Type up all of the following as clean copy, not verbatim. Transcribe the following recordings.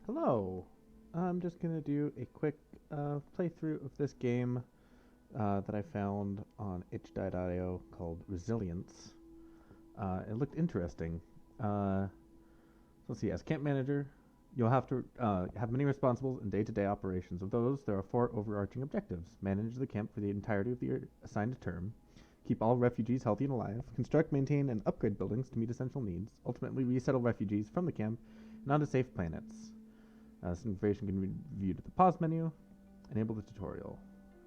Hello. I'm just going to do a quick playthrough of this game that I found on itch.io called Resilience. It looked interesting. Let's see, as camp manager, you'll have to have many responsibles in day-to-day operations. Of those, there are four overarching objectives. Manage the camp for the entirety of the assigned term. Keep all refugees healthy and alive. Construct, maintain, and upgrade buildings to meet essential needs. Ultimately, resettle refugees from the camp and onto safe planets. This information can be viewed at the pause menu. Enable the tutorial.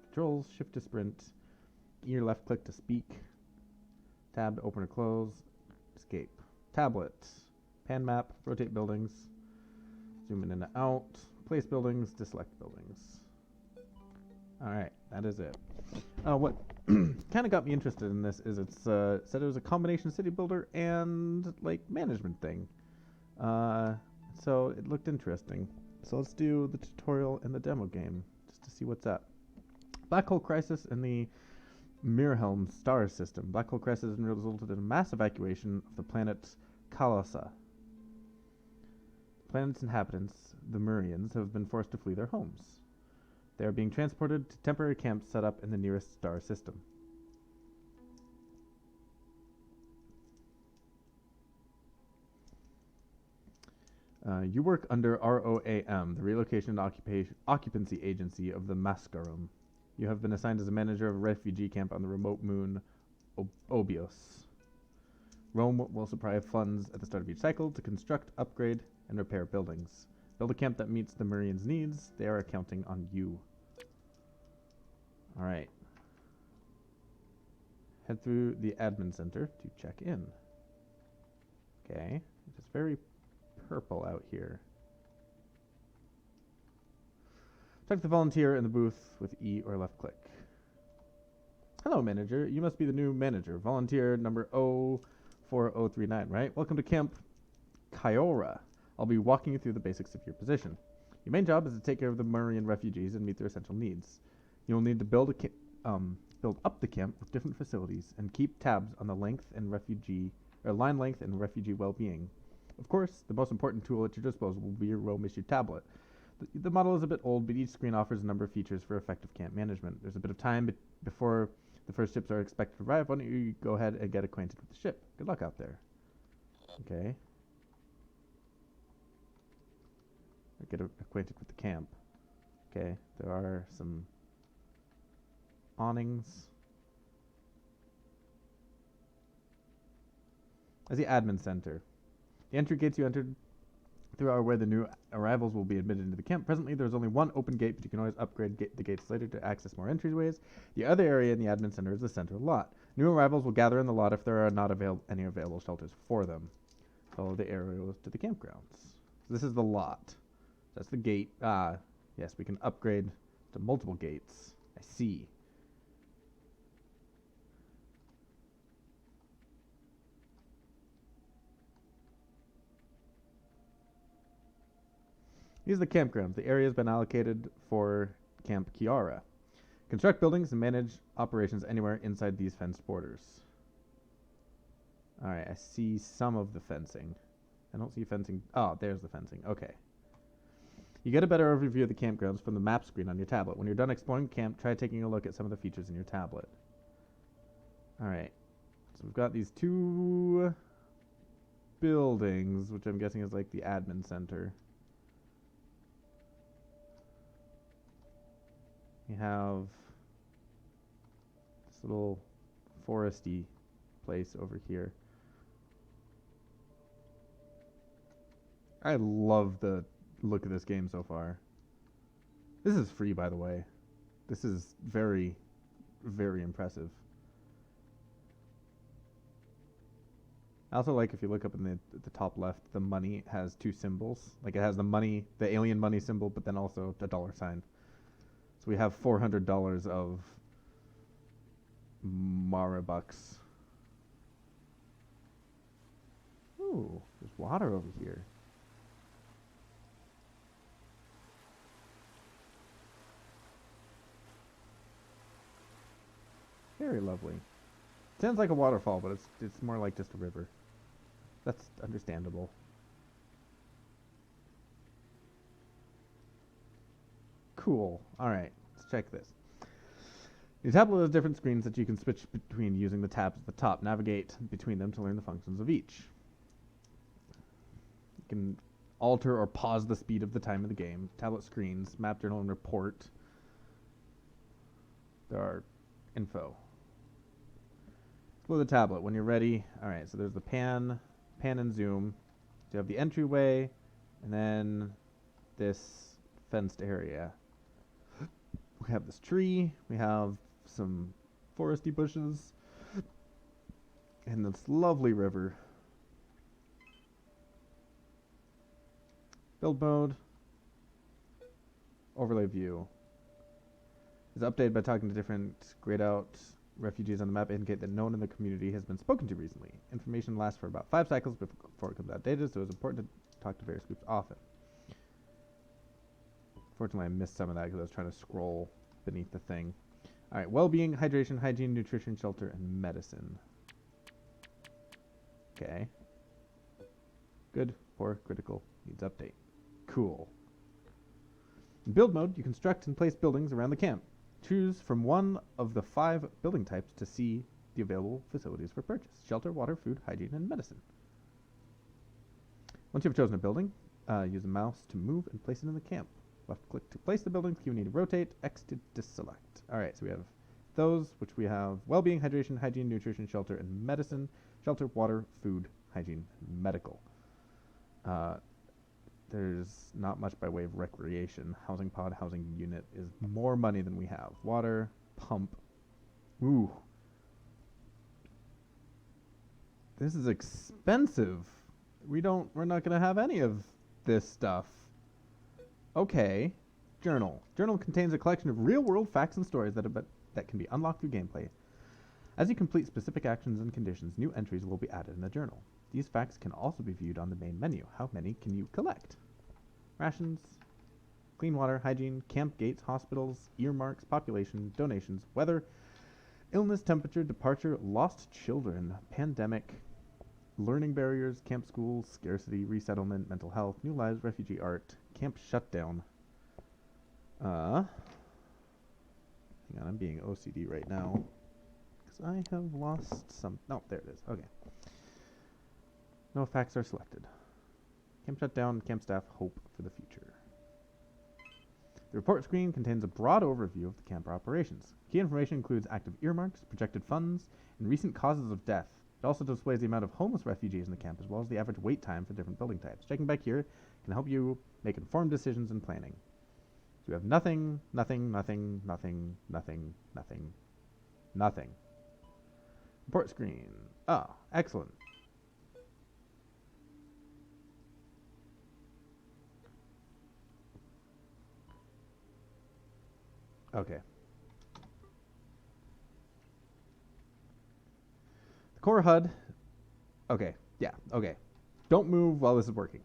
Controls, shift to sprint. Ear left click to speak. Tab to open or close. Escape. Tablet. Pan map, rotate buildings. Zoom in and out. Place buildings, deselect buildings. Alright, that is it. What kind of got me interested in this is it's said it was a combination city builder and like management thing. So it looked interesting. So let's do the tutorial and the demo game, just to see what's up. Black hole crisis in the Mirhelm star system. Black hole crisis has resulted in a mass evacuation of the planet Kolus. The planet's inhabitants, the Murians, have been forced to flee their homes. They are being transported to temporary camps set up in the nearest star system. You work under ROAM, the Relocation and Occupancy Agency of the Mascarum. You have been assigned as a manager of a refugee camp on the remote moon Obios. Rome will supply funds at the start of each cycle to construct, upgrade, and repair buildings. Build a camp that meets the Murians' needs. They are counting on you. Alright. Head through the admin center to check in. Okay. It's very purple out here. Check the volunteer in the booth with E or left click. Hello, manager. You must be the new manager. Volunteer number 04039, right? Welcome to Camp Kyora. I'll be walking you through the basics of your position. Your main job is to take care of the Murian refugees and meet their essential needs. You'll need to build up the camp with different facilities and keep tabs on the line length and refugee well-being. Of course, the most important tool at your disposal will be your Rome issued tablet. The model is a bit old, but each screen offers a number of features for effective camp management. There's a bit of time before the first ships are expected to arrive. Why don't you go ahead and get acquainted with the ship? Good luck out there. Okay. Get acquainted with the camp. Okay, there are some awnings. As the admin center. The entry gates you entered through are where the new arrivals will be admitted into the camp. Presently, there's only one open gate, but you can always upgrade the gates later to access more entryways. The other area in the admin center is the central lot. New arrivals will gather in the lot if there are not any available shelters for them. Follow the arrows to the campgrounds. So this is the lot. That's the gate. Yes, we can upgrade to multiple gates. I see. These are the campgrounds. The area has been allocated for Camp Kiara. Construct buildings and manage operations anywhere inside these fenced borders. Alright, I see some of the fencing. I don't see fencing. Oh, there's the fencing. Okay. You get a better overview of the campgrounds from the map screen on your tablet. When you're done exploring the camp, try taking a look at some of the features in your tablet. Alright. So we've got these two buildings, which I'm guessing is like the admin center. We have this little foresty place over here. I love the look of this game so far. This is free, by the way. This is very, very impressive. I also like if you look up in the top left, the money has two symbols. Like it has the money, the alien money symbol, but then also the dollar sign. So we have $400 of Marabucks. Ooh, there's water over here. Very lovely. Sounds like a waterfall, but it's more like just a river. That's understandable. Cool. Alright, let's check this. The tablet has different screens that you can switch between using the tabs at the top. Navigate between them to learn the functions of each. You can alter or pause the speed of the time of the game. Tablet screens, map, journal, and report. There are info. Explore the tablet when you're ready. Alright, so there's the pan and zoom. So you have the entryway, and then this fenced area. We have this tree, we have some foresty bushes, and this lovely river. Build mode. Overlay view. Is updated by talking to different grayed out refugees on the map indicate that no one in the community has been spoken to recently. Information lasts for about 5 cycles before it comes outdated, so it's important to talk to various groups often. Fortunately, I missed some of that because I was trying to scroll beneath the thing. Alright, well-being, hydration, hygiene, nutrition, shelter, and medicine. Okay. Good, poor, critical, needs update. Cool. In build mode, you construct and place buildings around the camp. Choose from one of the 5 building types to see the available facilities for purchase. Shelter, water, food, hygiene, and medicine. Once you have chosen a building, use the mouse to move and place it in the camp. Left click to place the buildings, Q need to rotate, X to deselect. Alright, so we have those, which we have well-being, hydration, hygiene, nutrition, shelter, and medicine. Shelter, water, food, hygiene, medical. There's not much by way of recreation. Housing pod, housing unit is more money than we have. Water, pump. Ooh. This is expensive. We're not gonna have any of this stuff. Okay. Journal. Journal contains a collection of real-world facts and stories that can be unlocked through gameplay. As you complete specific actions and conditions, new entries will be added in the journal. These facts can also be viewed on the main menu. How many can you collect? Rations, clean water, hygiene, camp gates, hospitals, earmarks, population, donations, weather, illness, temperature, departure, lost children, pandemic, learning barriers, camp schools, scarcity, resettlement, mental health, new lives, refugee art, camp shutdown. Hang on, I'm being OCD right now. Because I have lost some... No, there it is. Okay. No facts are selected. Camp shutdown, camp staff, hope for the future. The report screen contains a broad overview of the camp operations. Key information includes active earmarks, projected funds, and recent causes of death. It also displays the amount of homeless refugees in the camp, as well as the average wait time for different building types. Checking back here can help you make informed decisions and planning. So we have nothing, nothing, nothing, nothing, nothing, nothing, nothing. Report screen. Ah, excellent. Okay. The core HUD. Okay. Yeah. Okay. Don't move while this is working.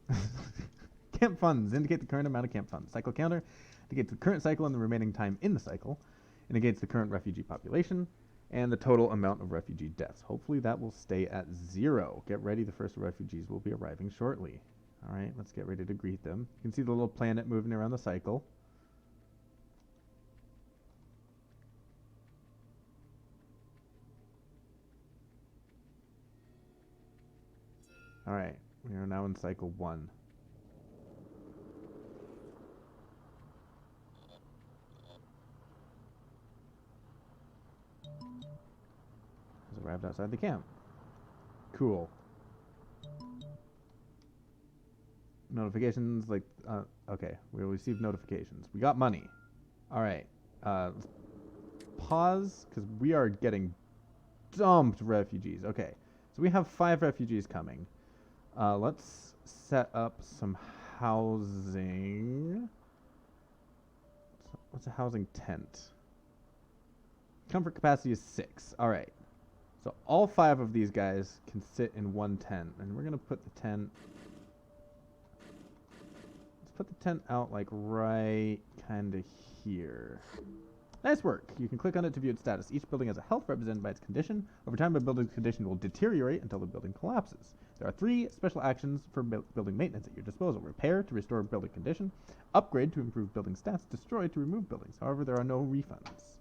Camp funds indicate the current amount of camp funds. Cycle counter indicates the current cycle and the remaining time in the cycle. Indicates the current refugee population and the total amount of refugee deaths. Hopefully that will stay at 0. Get ready. The first refugees will be arriving shortly. All right. Let's get ready to greet them. You can see the little planet moving around the cycle. Alright, we are now in cycle 1. Has arrived outside the camp. Cool. Notifications, like, okay, we received notifications. We got money. Alright, let's pause, because we are getting dumped refugees. Okay, so we have 5 refugees coming. Let's set up some housing. What's a housing tent? Comfort capacity is 6. Alright. So all 5 of these guys can sit in one tent. And we're going to put the tent... Let's put the tent out like right kind of here. Nice work. You can click on it to view its status. Each building has a health represented by its condition. Over time, a building's condition will deteriorate until the building collapses. There are 3 special actions for building maintenance at your disposal. Repair to restore building condition, upgrade to improve building stats, destroy to remove buildings. However, there are no refunds.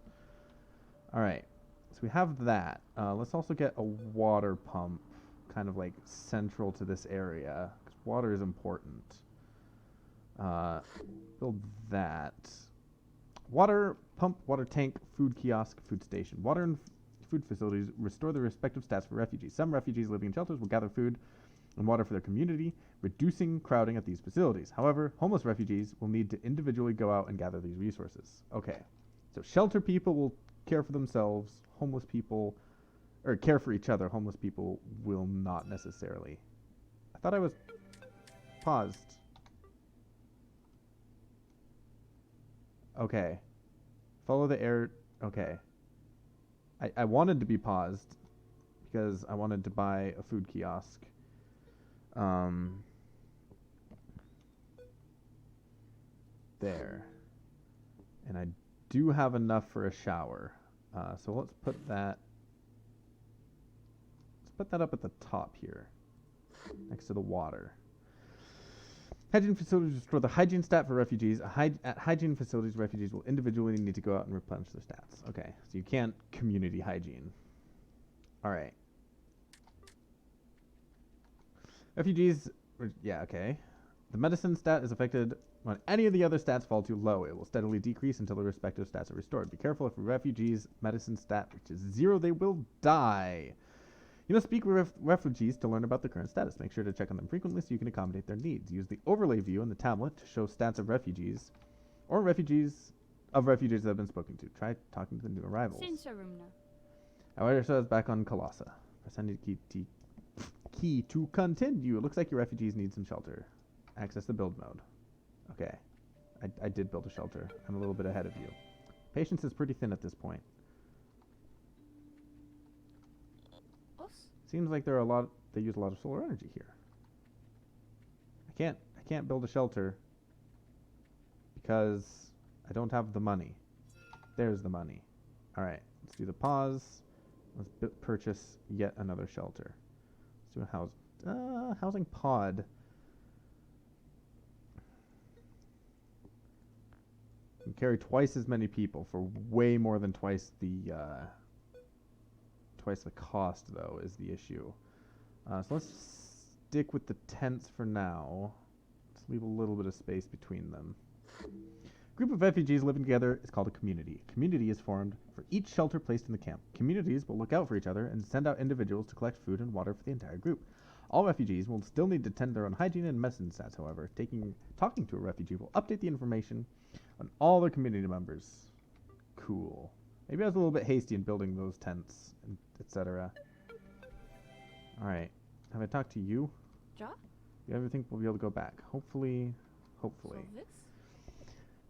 Alright, so we have that. Let's also get a water pump kind of like central to this area, because water is important. Build that. Water pump, water tank, food kiosk, food station. Water and food facilities restore their respective stats for refugees. Some refugees living in shelters will gather food and water for their community, reducing crowding at these facilities. However, homeless refugees will need to individually go out and gather these resources. Okay, so shelter people will care for themselves. Homeless people, or care for each other. Homeless people will not necessarily. I thought I was paused. Okay. Follow the air. Okay. I wanted to be paused because I wanted to buy a food kiosk. There. And I do have enough for a shower. So let's put that up at the top here, next to the water. Hygiene facilities restore the hygiene stat for refugees. At hygiene facilities, refugees will individually need to go out and replenish their stats. Okay, so you can't community hygiene. Alright. Refugees, yeah, okay. The medicine stat is affected when any of the other stats fall too low. It will steadily decrease until the respective stats are restored. Be careful if a refugee's medicine stat reaches 0, they will die. You must speak with refugees to learn about the current status. Make sure to check on them frequently so you can accommodate their needs. Use the overlay view on the tablet to show stats of refugees or refugees that have been spoken to. Try talking to the new arrivals. However, so it's back on Kolus. Press any key to continue. It looks like your refugees need some shelter. Access the build mode. Okay. I did build a shelter. I'm a little bit ahead of you. Patience is pretty thin at this point. Seems like they use a lot of solar energy here. I can't build a shelter because I don't have the money. There's the money. All right, let's do the pause. Let's purchase yet another shelter. Let's do a housing pod. You can carry twice as many people for way more than twice the cost, though, is the issue. So let's stick with the tents for now. Let's leave a little bit of space between them. A group of refugees living together is called a community. A community is formed for each shelter placed in the camp. Communities will look out for each other and send out individuals to collect food and water for the entire group. All refugees will still need to tend their own hygiene and medicine stats, however. Talking to a refugee will update the information on all their community members. Cool. Maybe I was a little bit hasty in building those tents, etc. Alright. Have I talked to you? Ja? You ever think we'll be able to go back? Hopefully. So this?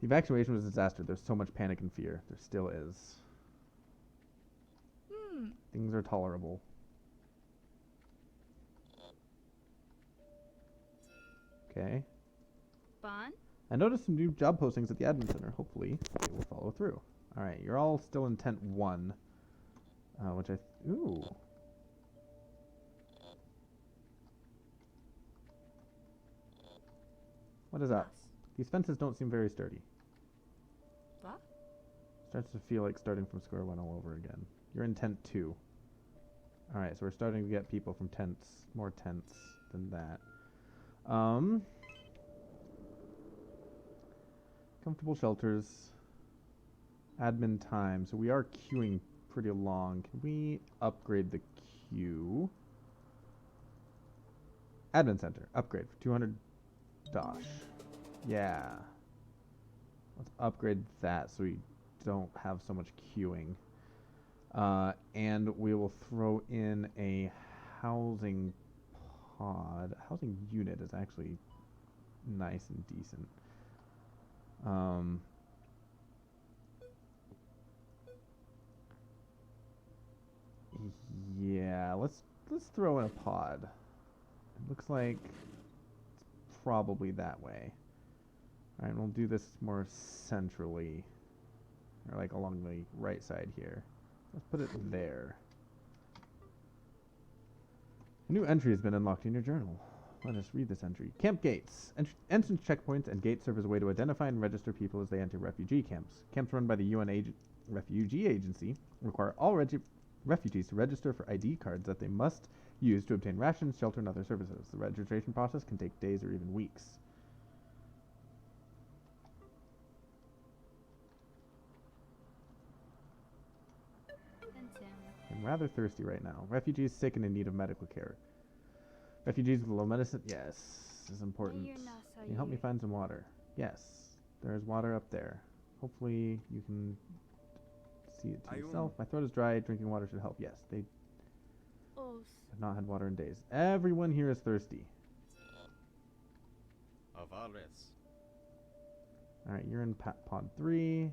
The evacuation was a disaster. There's so much panic and fear. There still is. Things are tolerable. Okay. Bon? I noticed some new job postings at the admin center. Hopefully, they will follow through. Alright, you're all still in tent 1. Which ooh. What is that? These fences don't seem very sturdy. What? Starts to feel like starting from square one all over again. You're in tent 2. Alright, so we're starting to get people from more tents than that. Comfortable shelters. Admin time. So we are queuing pretty long. Can we upgrade the queue? Admin center. Upgrade for 200 dosh. Yeah. Let's upgrade that so we don't have so much queuing. And we will throw in a housing pod. Housing unit is actually nice and decent. Yeah, let's throw in a pod. It looks like it's probably that way. Alright, we'll do this more centrally. Or like along the right side here. Let's put it there. A new entry has been unlocked in your journal. Let us read this entry. Camp gates. Entrance checkpoints and gates serve as a way to identify and register people as they enter refugee camps. Camps run by the UN Refugee Agency require all refugees to register for ID cards that they must use to obtain rations, shelter, and other services. The registration process can take days or even weeks. I'm rather thirsty right now. Refugees sick and in need of medical care. Refugees with low medicine. Yes, this is important. Can you help me find some water? Yes, there's water up there. Hopefully you can see it to yourself. My throat is dry. Drinking water should help. Yes, they have not had water in days. Everyone here is thirsty. Alright, you're in pod 3. Is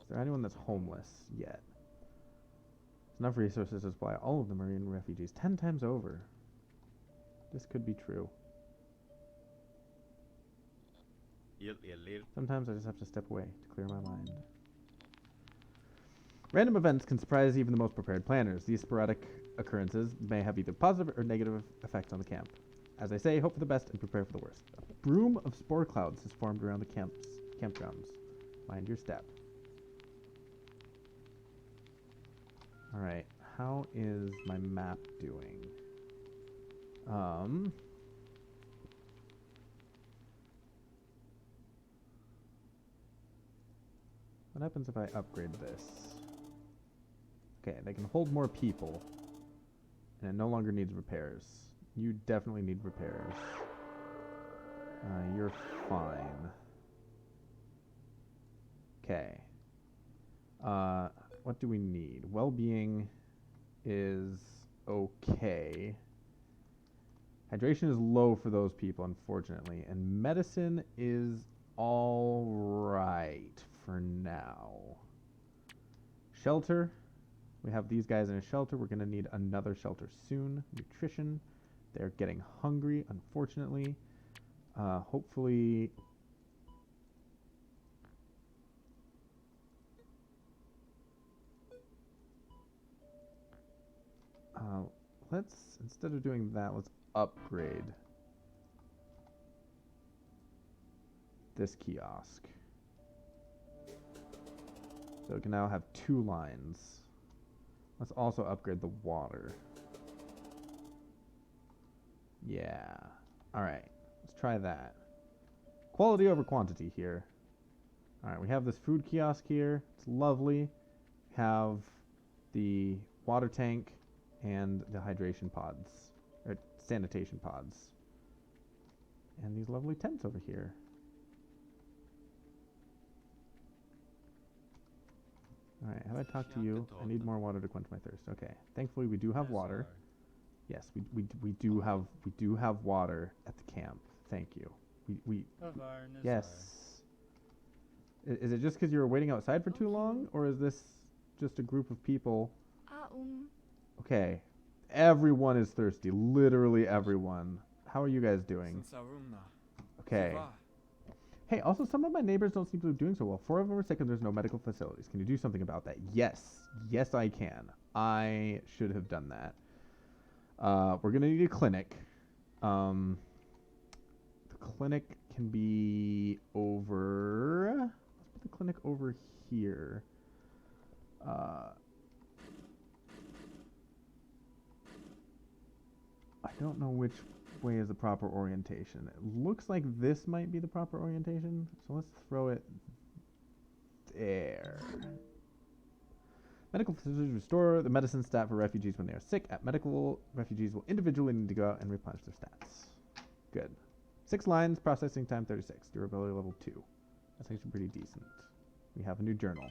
there anyone that's homeless yet? There's enough resources to supply all of the Marine refugees 10 times over. This could be true. Sometimes I just have to step away to clear my mind. Random events can surprise even the most prepared planners. These sporadic occurrences may have either positive or negative effects on the camp. As I say, hope for the best and prepare for the worst. A broom of spore clouds has formed around the campgrounds. Mind your step. Alright, how is my map doing? What happens if I upgrade this? Okay, they can hold more people. And it no longer needs repairs. You definitely need repairs. You're fine. Okay. What do we need? Well-being is okay. Hydration is low for those people, unfortunately. And medicine is alright for now. Shelter. We have these guys in a shelter. We're going to need another shelter soon. Nutrition. They're getting hungry, unfortunately. Hopefully... let's, instead of doing that, let's upgrade this kiosk. So it can now have 2 lines. Let's also upgrade the water. Yeah. Alright. Let's try that. Quality over quantity here. Alright, we have this food kiosk here. It's lovely. Have the water tank and the hydration pods. Or sanitation pods. And these lovely tents over here. Alright, have I talked to you? I need more water to quench my thirst. Okay. Thankfully we do have water. Yes, we do have water at the camp. Thank you. Yes. Is it just because you were waiting outside for too long, or is this just a group of people? Okay. Everyone is thirsty. Literally everyone. How are you guys doing? Okay. Hey, also some of my neighbors don't seem to be doing so well. 4 of them are sick and there's no medical facilities. Can you do something about that? Yes. Yes, I can. I should have done that. We're going to need a clinic. The clinic can be over... Let's put the clinic over here. I don't know which way is the proper orientation. It looks like this might be the proper orientation, so let's throw it there. Medical facilities restore the medicine stat for refugees when they are sick. At medical, refugees will individually need to go out and replenish their stats. Good. 6 lines, processing time 36, durability level 2. That's actually pretty decent. We have a new journal.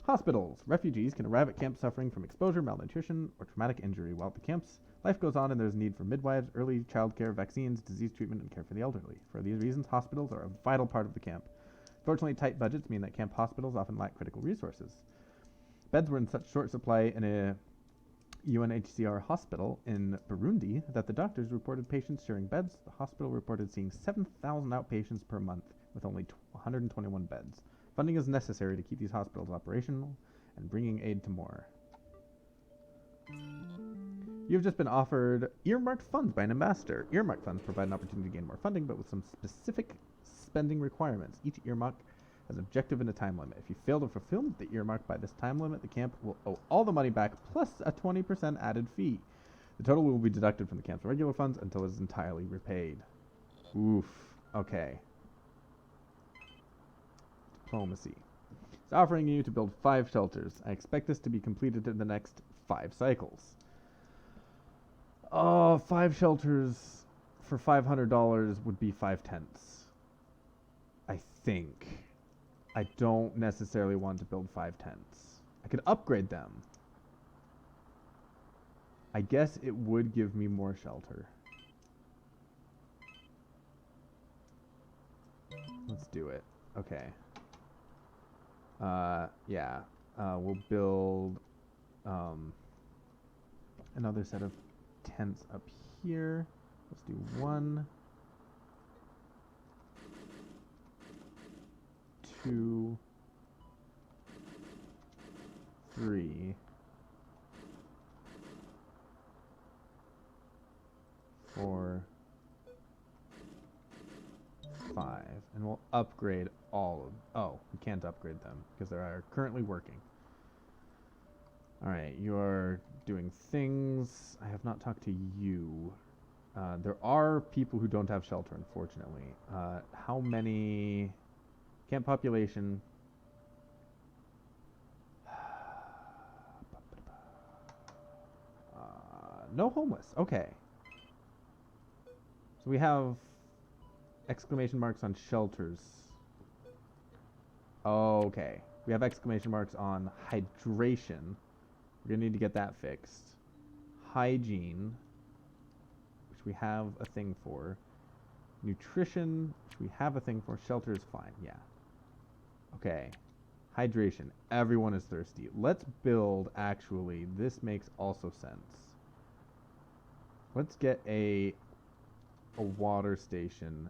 Hospitals. Refugees can arrive at camps suffering from exposure, malnutrition, or traumatic injury. While at the camps, life goes on and there's need for midwives, early child care, vaccines, disease treatment, and care for the elderly. For these reasons, hospitals are a vital part of the camp. Fortunately, tight budgets mean that camp hospitals often lack critical resources. Beds were in such short supply in a UNHCR hospital in Burundi that the doctors reported patients sharing beds. The hospital reported seeing 7,000 outpatients per month with only 121 beds. Funding is necessary to keep these hospitals operational and bringing aid to more. You've just been offered earmarked funds by an ambassador. Earmarked funds provide an opportunity to gain more funding, but with some specific spending requirements. Each earmark has an objective and a time limit. If you fail to fulfill the earmark by this time limit, the camp will owe all the money back plus a 20% added fee. The total will be deducted from the camp's regular funds until it is entirely repaid. Oof. Okay. Diplomacy. It's offering you to build 5 shelters. I expect this to be completed in the next 5 cycles. Oh, 5 shelters for $500 would be 5/10. I think. I don't necessarily want to build 5/10. I could upgrade them. I guess it would give me more shelter. Let's do it. Okay. Yeah. We'll build another set of tents up here. Let's do 1, 2, 3, 4, 5, and we'll upgrade all of. Oh, we can't upgrade them because they are currently working. All right, you're doing things. I have not talked to you. There are people who don't have shelter, unfortunately. How many? Camp population. No homeless. Okay. So we have exclamation marks on shelters. Okay. We have exclamation marks on hydration. We're going to need to get that fixed. Hygiene, which we have a thing for. Nutrition, which we have a thing for. Shelter is fine, yeah. Okay. Hydration. Everyone is thirsty. Let's build, actually, this makes also sense. Let's get a water station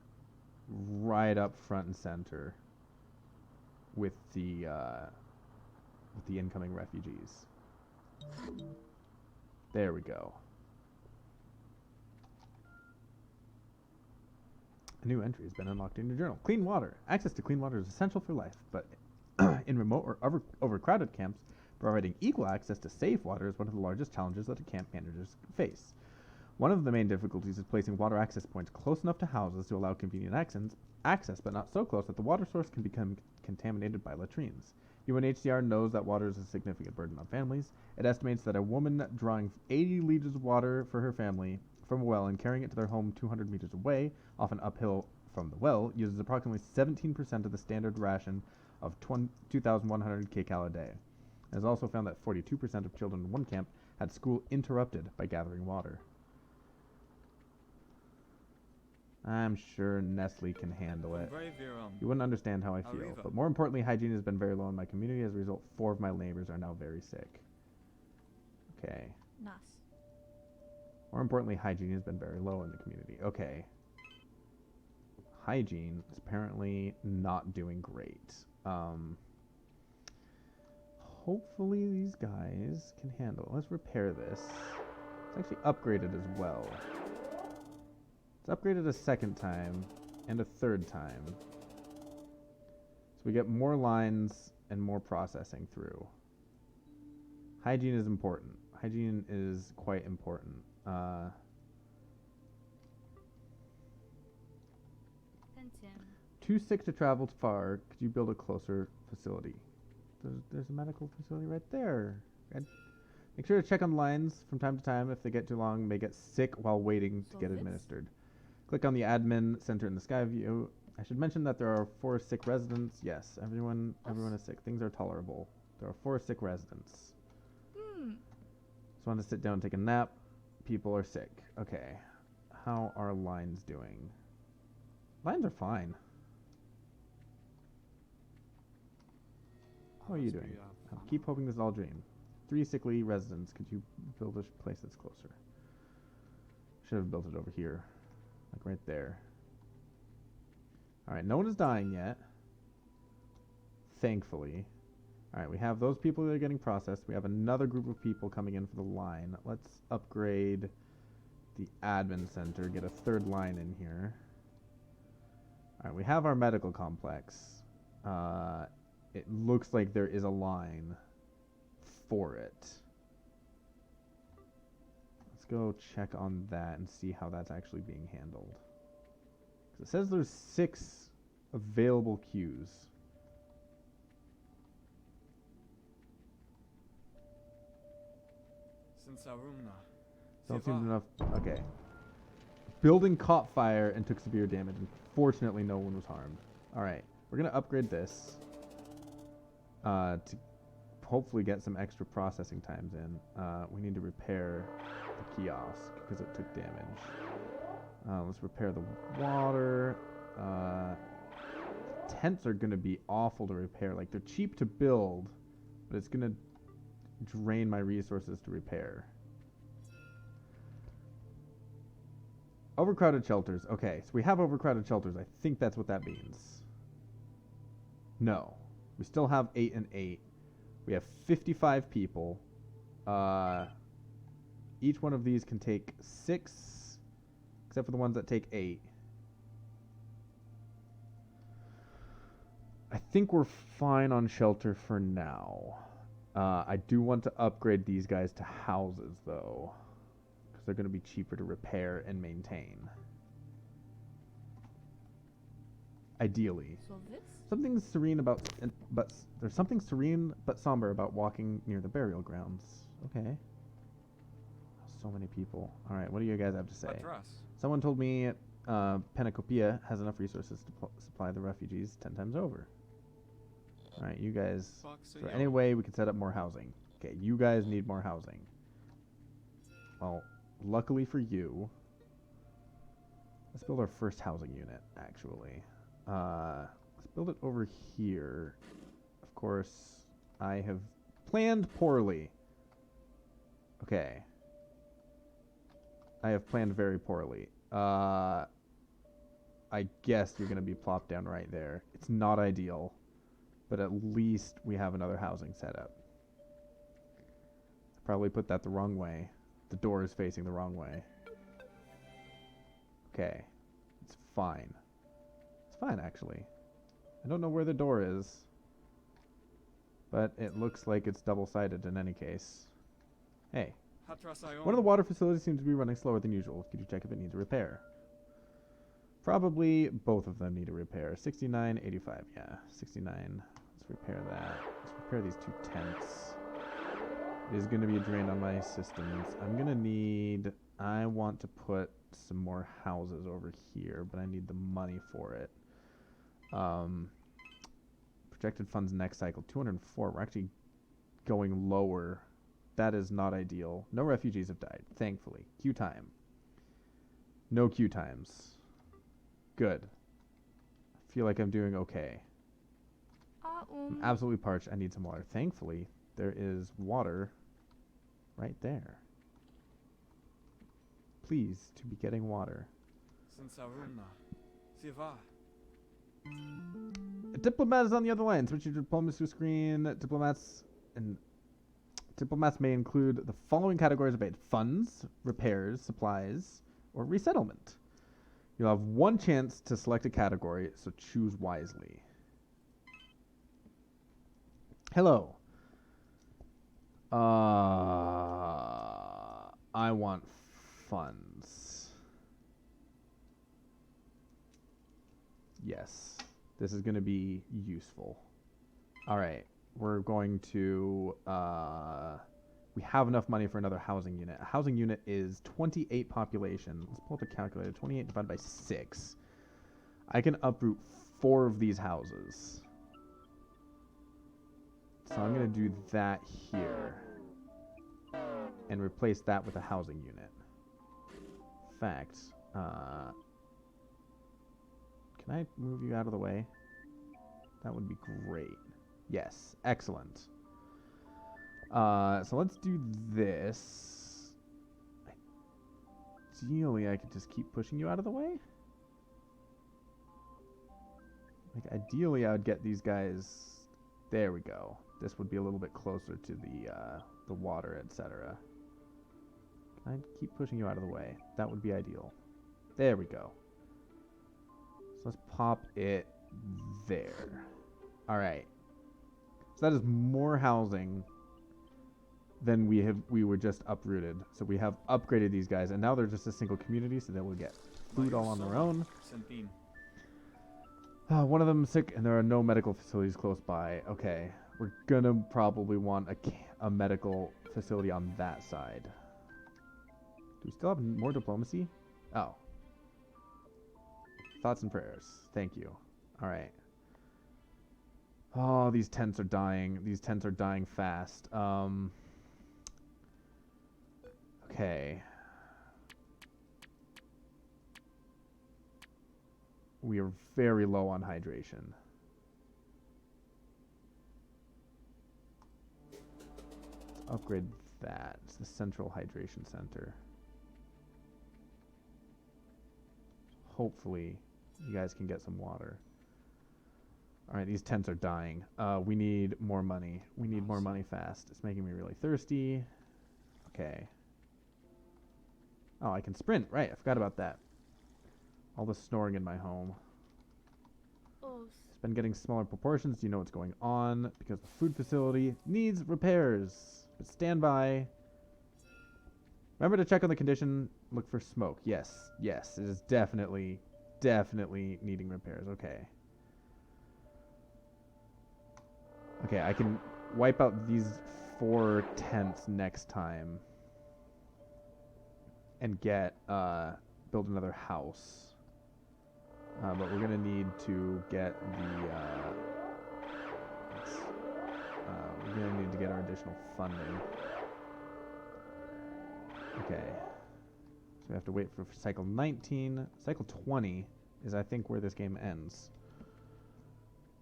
right up front and center with the incoming refugees. There we go. A new entry has been unlocked in your journal. Clean water. Access to clean water is essential for life, but in remote or overcrowded camps, providing equal access to safe water is one of the largest challenges that the camp managers face. One of the main difficulties is placing water access points close enough to houses to allow convenient access, but not so close that the water source can become contaminated by latrines. UNHCR knows that water is a significant burden on families. It estimates that a woman drawing 80 liters of water for her family from a well and carrying it to their home 200 meters away, often uphill from the well, uses approximately 17% of the standard ration of 2,100 kcal a day. It has also found that 42% of children in one camp had school interrupted by gathering water. I'm sure Nestle can handle it. You wouldn't understand how I feel. But more importantly, hygiene has been very low in my community. As a result, 4 of my neighbors are now very sick. Okay. Nice. More importantly, hygiene has been very low in the community. Okay. Hygiene is apparently not doing great. Hopefully these guys can handle it. Let's repair this. It's actually upgraded as well. It's upgraded a second time and a third time. So we get more lines and more processing through. Hygiene is important. Hygiene is quite important. Too sick to travel far. Could you build a closer facility? There's a medical facility right there. Make sure to check on lines from time to time. If they get too long, may get sick while waiting to get administered. Click on the admin center in the sky view. I should mention that there are 4 sick residents. Yes, everyone is sick. Things are tolerable. There are 4 sick residents. Just want to sit down and take a nap. People are sick. Okay. How are lines doing? Lines are fine. How are you doing? Keep hoping this is all a dream. 3 sickly residents. Could you build a place that's closer? Should have built it over here. Like right there. Alright, no one is dying yet. Thankfully. Alright, we have those people that are getting processed. We have another group of people coming in for the line. Let's upgrade the admin center, get a third line in here. Alright, we have our medical complex. It looks like there is a line for it. Let's go check on that and see how that's actually being handled. 'Cause it says there's 6 available queues. Don't seem enough. Okay. Building caught fire and took severe damage. Unfortunately, no one was harmed. Alright, we're going to upgrade this to hopefully get some extra processing times in. We need to repair the kiosk because it took damage. Let's repair the water. Tents are going to be awful to repair. Like, they're cheap to build, but it's going to drain my resources to repair. Overcrowded shelters. Okay, so we have overcrowded shelters. I think that's what that means. No. We still have 8 and 8. We have 55 people. Each one of these can take 6, except for the ones that take 8. I think we're fine on shelter for now. I do want to upgrade these guys to houses, though, because they're going to be cheaper to repair and maintain. Ideally. So this? Something serene about, but there's something serene but somber about walking near the burial grounds. Okay. So many people. All right, what do you guys have to say? Someone told me Panacopia has enough resources to supply the refugees 10 times over. All right, you guys. Is there any way we could set up more housing? Okay, you guys need more housing. Well, luckily for you, let's build our first housing unit, actually. Let's build it over here. Of course, I have planned poorly. Okay. I have planned very poorly. I guess you're going to be plopped down right there. It's not ideal, but at least we have another housing set up. I probably put that the wrong way. The door is facing the wrong way. Okay. It's fine. It's fine, actually. I don't know where the door is, but it looks like it's double-sided in any case. Hey. One of the water facilities seems to be running slower than usual. Could you check if it needs a repair? Probably both of them need a repair. 69, 85. Yeah, 69. Let's repair that. Let's repair these 2 tents. It is going to be a drain on my systems. I'm going to need... I want to put some more houses over here, but I need the money for it. Projected funds next cycle, 204. We're actually going lower. That is not ideal. No refugees have died, thankfully. Queue time. No queue times. Good. I feel like I'm doing okay. I'm absolutely parched. I need some water. Thankfully, there is water right there. Please, to be getting water. A diplomat is on the other line. Switch your diplomacy screen. Diplomats may include the following categories of aid: funds, repairs, supplies, or resettlement. You'll have 1 chance to select a category, so choose wisely. Hello. I want funds. Yes. This is going to be useful. All right. We're going to... we have enough money for another housing unit. A housing unit is 28 population. Let's pull up a calculator. 28 divided by 6. I can uproot 4 of these houses. So I'm going to do that here. And replace that with a housing unit. In fact, can I move you out of the way? That would be great. Yes, excellent. So let's do this. Ideally, I could just keep pushing you out of the way. Like, ideally, I would get these guys... There we go. this would be a little bit closer to the water, etc. Can I keep pushing you out of the way? That would be ideal. There we go. So let's pop it there. All right. So that is more housing than we were just uprooted. So we have upgraded these guys, and now they're just a single community, so they will get food all on their own. One of them is sick, and there are no medical facilities close by. Okay, we're gonna probably want a medical facility on that side. Do we still have more diplomacy? Oh. Thoughts and prayers. Thank you. All right. Oh, these tents are dying. These tents are dying fast. Okay. We are very low on hydration. Let's upgrade that. It's the central hydration center. Hopefully, you guys can get some water. Alright, these tents are dying. We need more money. We need more money fast. It's making me really thirsty. Okay. Oh, I can sprint. Right, I forgot about that. All the snoring in my home. It's been getting smaller proportions. Do you know what's going on? Because the food facility needs repairs. But stand by. Remember to check on the condition. Look for smoke. Yes, yes. It is definitely needing repairs. Okay. Okay, I can wipe out these 4 tents next time. And get, build another house. But we're gonna need to get we're gonna need to get our additional funding. Okay. So we have to wait for cycle 19. Cycle 20 is, I think, where this game ends.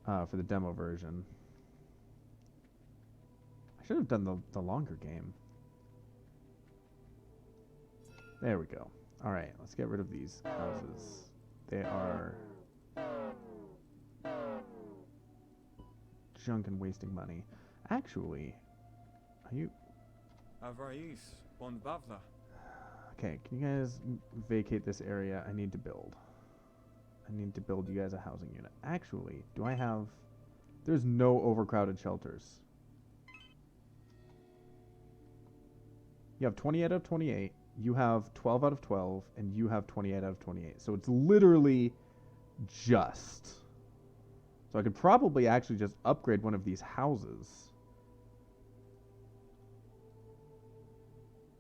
For the demo version. I should have done the longer game. There we go. Alright, let's get rid of these houses. They are junk and wasting money. Actually, are you... Okay, can you guys vacate this area? I need to build. I need to build you guys a housing unit. Actually, do I have... There's no overcrowded shelters. You have 20 out of 28. You have 12 out of 12, and you have 28 out of 28. So it's literally just. So I could probably actually just upgrade one of these houses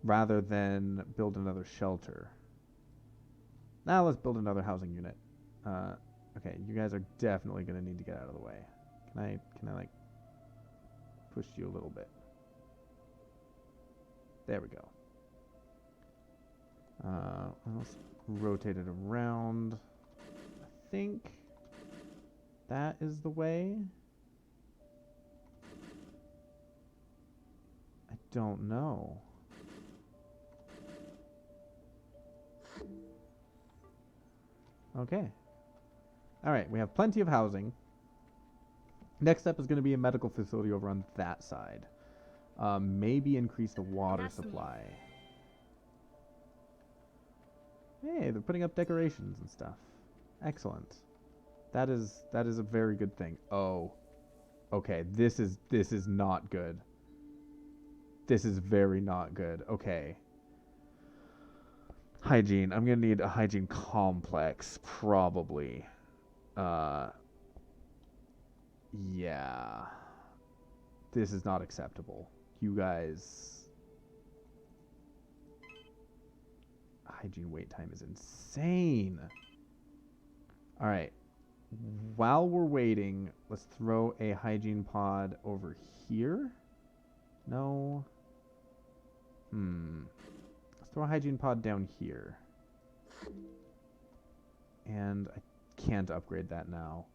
rather than build another shelter. Now let's build another housing unit. Okay, you guys are definitely going to need to get out of the way. Can I like push you a little bit? There we go. Let's rotate it around. I think that is the way. I don't know. Okay. Alright, we have plenty of housing. Next up is going to be a medical facility over on that side. Maybe increase the water supply. Hey, they're putting up decorations and stuff. Excellent. That is a very good thing. Oh. Okay, this is not good. This is very not good. Okay. Hygiene. I'm going to need a hygiene complex probably. Yeah. This is not acceptable. You guys... Hygiene wait time is insane. Alright. While we're waiting, let's throw a hygiene pod over here. No. Let's throw a hygiene pod down here. And I can't upgrade that now,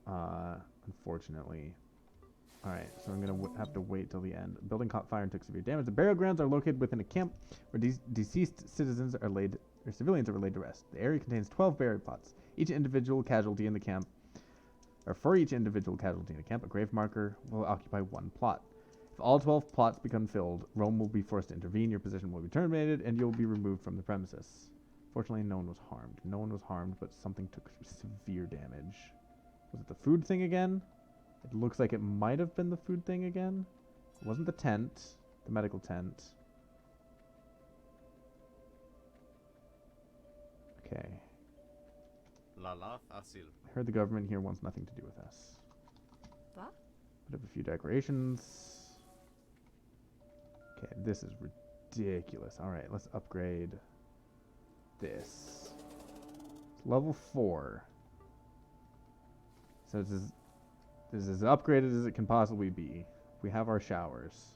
unfortunately. Alright, so I'm going to have to wait till the end. Building caught fire and took severe damage. The burial grounds are located within a camp where deceased citizens are laid, or civilians are laid to rest. The area contains 12 burial plots. Each individual casualty in the camp, or for each individual casualty in the camp, a grave marker will occupy 1 plot. If all 12 plots become filled, Rome will be forced to intervene, your position will be terminated, and you'll be removed from the premises. Fortunately, no one was harmed. No one was harmed, but something took severe damage. Was it the food thing again? It looks like it might have been the food thing again. It wasn't the tent, the medical tent. Okay. I heard the government here wants nothing to do with us. What? Put up a few decorations. Okay, this is ridiculous. Alright, let's upgrade this. It's level 4. So this is as upgraded as it can possibly be. We have our showers.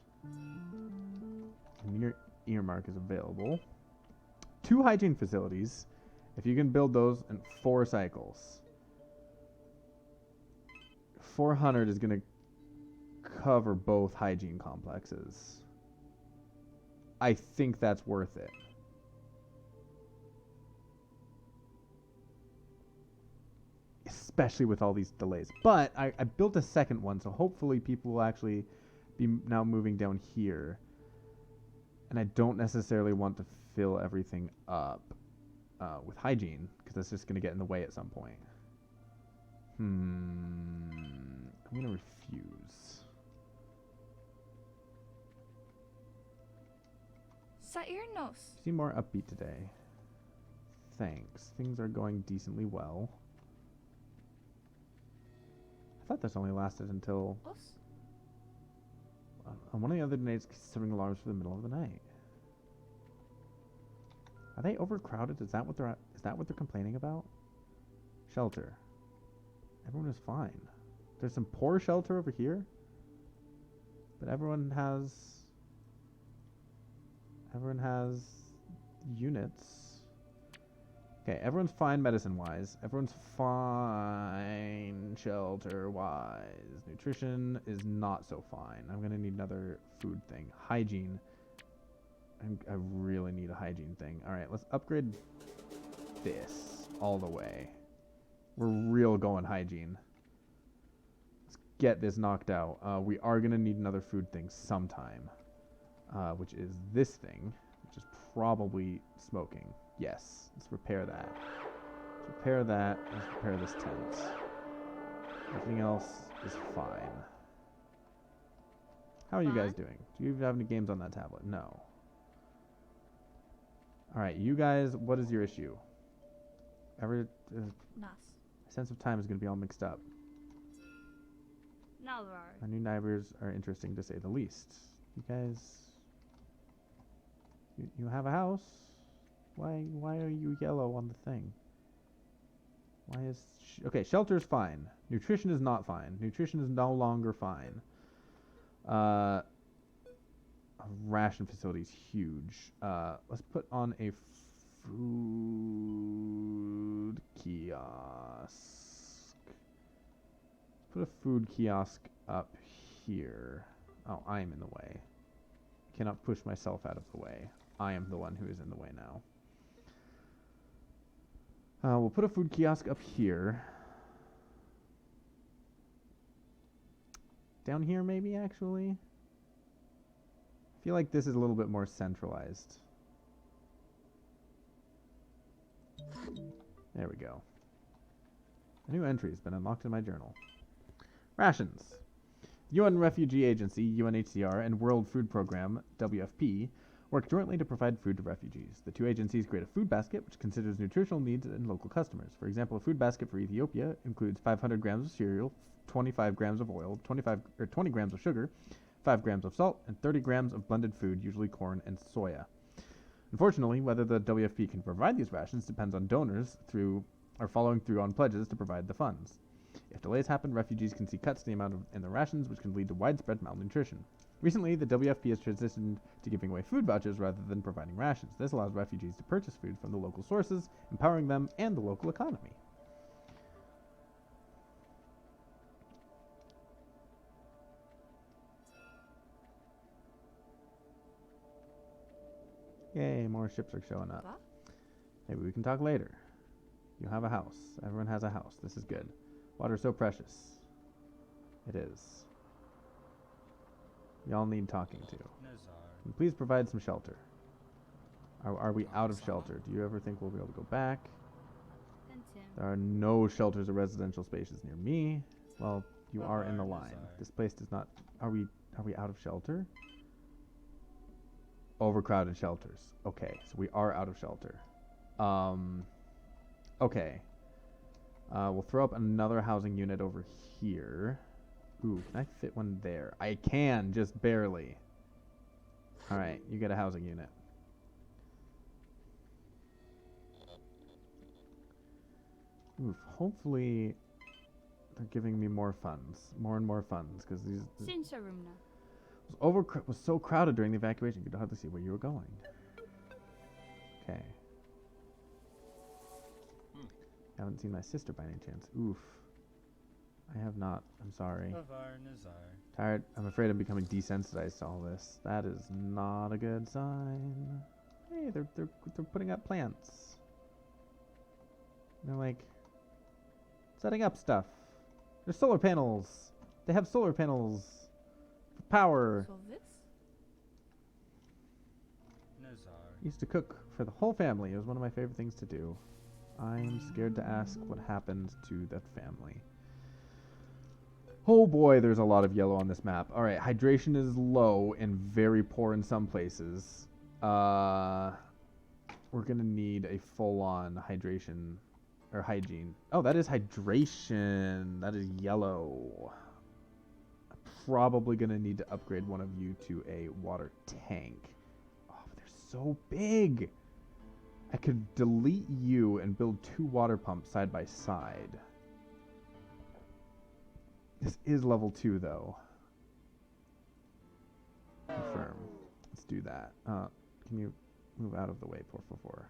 And earmark is available. 2 hygiene facilities. If you can build those in 4 cycles. 400 is going to cover both hygiene complexes. I think that's worth it. Especially with all these delays. But I built a second one, so hopefully people will actually be now moving down here. And I don't necessarily want to fill everything up with hygiene, because that's just going to get in the way at some point. I'm going to refuse. Sairnos. Seem more upbeat today. Thanks. Things are going decently well. I thought this only lasted until Us. on one of the other nights, considering alarms for the middle of the night. Are they overcrowded? Is that what they're complaining about? Shelter. Everyone is fine. There's some poor shelter over here, but everyone has units. Okay, everyone's fine medicine-wise. Everyone's fine shelter-wise. Nutrition is not so fine. I'm going to need another food thing. Hygiene. I really need a hygiene thing. Alright, let's upgrade this all the way. We're real going hygiene. Let's get this knocked out. We are going to need another food thing sometime. Which is this thing. Which is probably smoking. Yes. Let's repair that. Let's repair that. Let's repair this tent. Everything else is fine. How are you guys doing? Do you have any games on that tablet? No. Alright, you guys, what is your issue? Nas. My sense of time is going to be all mixed up. Nalvar. My new neighbors are interesting to say the least. You guys... You have a house? Why are you yellow on the thing? Why is... okay, shelter's fine. Nutrition is not fine. Nutrition is no longer fine. A ration facility is huge. Let's put on a food kiosk. Put a food kiosk up here. Oh, I am in the way. I cannot push myself out of the way. I am the one who is in the way now. We'll put a food kiosk up here. Down here, maybe, actually? I feel like this is a little bit more centralized. There we go. A new entry has been unlocked in my journal. Rations. UN Refugee Agency, UNHCR, and World Food Program, WFP, work jointly to provide food to refugees. The two agencies create a food basket which considers nutritional needs and local customers. For example, a food basket for Ethiopia includes 500 grams of cereal, 25 grams of oil, 20 grams of sugar, 5 grams of salt, and 30 grams of blended food, usually corn and soya. Unfortunately, whether the WFP can provide these rations depends on donors following through on pledges to provide the funds. If delays happen, refugees can see cuts to the amount in the rations, which can lead to widespread malnutrition. Recently, the WFP has transitioned to giving away food vouchers rather than providing rations. This allows refugees to purchase food from the local sources, empowering them and the local economy. Yay, more ships are showing up. What? Maybe we can talk later. You have a house. Everyone has a house. This is good. Water is so precious. It is. Y'all need talking to. Nazar. Please provide some shelter. Are we out of shelter? Do you ever think we'll be able to go back? Pentim. There are no shelters or residential spaces near me. Well, you are in the line. This place does not... Are we out of shelter? Overcrowded shelters. Okay, so we are out of shelter. Okay. We'll throw up another housing unit over here. Ooh, can I fit one there? I can, just barely. Alright, you get a housing unit. Oof, hopefully they're giving me more funds. More and more funds, because these... Sinsarumna. was so crowded during the evacuation, you could hardly see where you were going. Okay. Haven't seen my sister by any chance. Oof. I have not. I'm sorry. Tired. I'm afraid I'm becoming desensitized to all this. That is not a good sign. Hey, they're putting up plants. They're like setting up stuff. There's solar panels. They have solar panels for power. So this? Nazar. Used to cook for the whole family. It was one of my favorite things to do. I'm scared to ask what happened to that family. Oh boy, there's a lot of yellow on this map. Alright, hydration is low and very poor in some places. We're gonna need a full-on hydration, or hygiene. Oh, that is hydration. That is yellow. I'm probably gonna need to upgrade one of you to a water tank. Oh, but they're so big. I could delete you and build 2 water pumps side by side. This is level 2 though. Confirm. Let's do that. Can you move out of the way, por favor?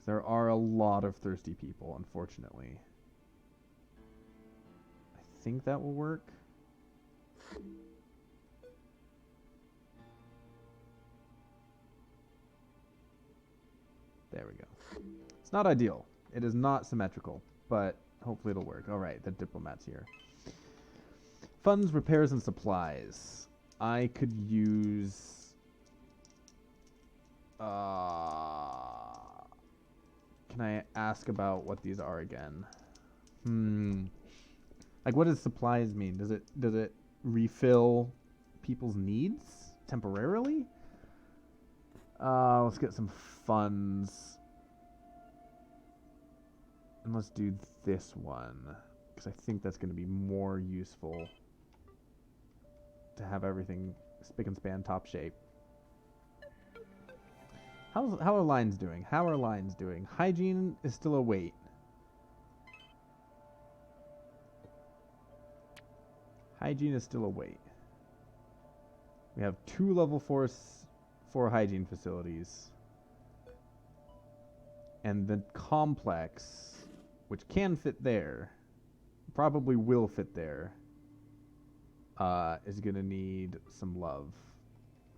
There are a lot of thirsty people, unfortunately. I think that will work. There we go. It's not ideal. It is not symmetrical, but hopefully it'll work. Alright, the diplomat's here. Funds, repairs, and supplies. I could use... can I ask about what these are again? Like, what does supplies mean? Does it refill people's needs temporarily? Let's get some funds. And let's do this one, because I think that's going to be more useful to have everything spick and span top shape. How are lines doing? How are lines doing? Hygiene is still a wait. Hygiene is still a wait. We have 2 level 4 hygiene facilities. And the complex, which can fit there, probably will fit there, is going to need some love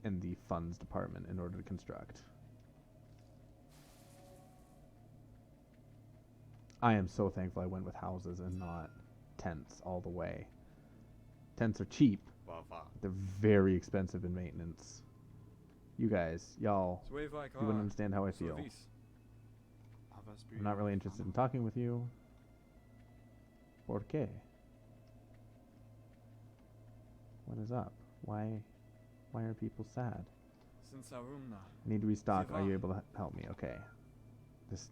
in the funds department in order to construct. I am so thankful I went with houses and not tents all the way. Tents are cheap. They're very expensive in maintenance. You guys, y'all, you wouldn't understand how I feel. I'm not really interested in talking with you. ¿Por qué? What is up? Why are people sad? I need to restock. Are you able to help me? Okay.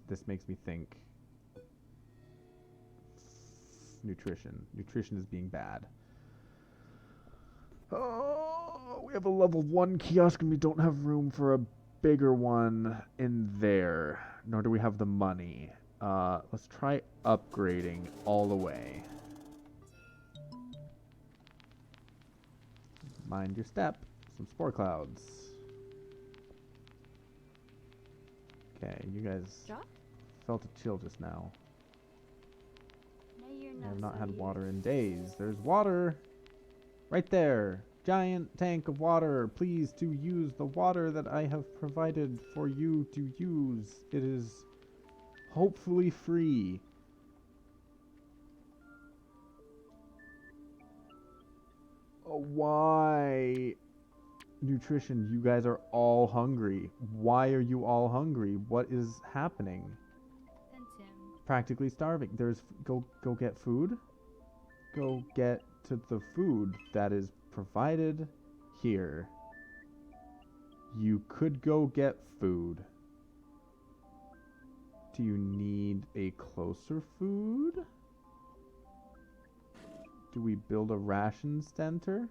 This makes me think. Nutrition. Nutrition is being bad. Oh, we have a level 1 kiosk and we don't have room for a bigger one in there. Nor do we have the money. Let's try upgrading all the way. Mind your step. Some spore clouds. Okay, you guys felt a chill just now. I have not had water in days. There's water right there. Giant tank of water. Please to use the water that I have provided for you to use. It is hopefully free. Why? Nutrition, you guys are all hungry. Why are you all hungry? What is happening? Pentium. Practically starving. Go get food. Go get to the food that is provided here. You could go get food. Do you need a closer food? Do we build a ration center?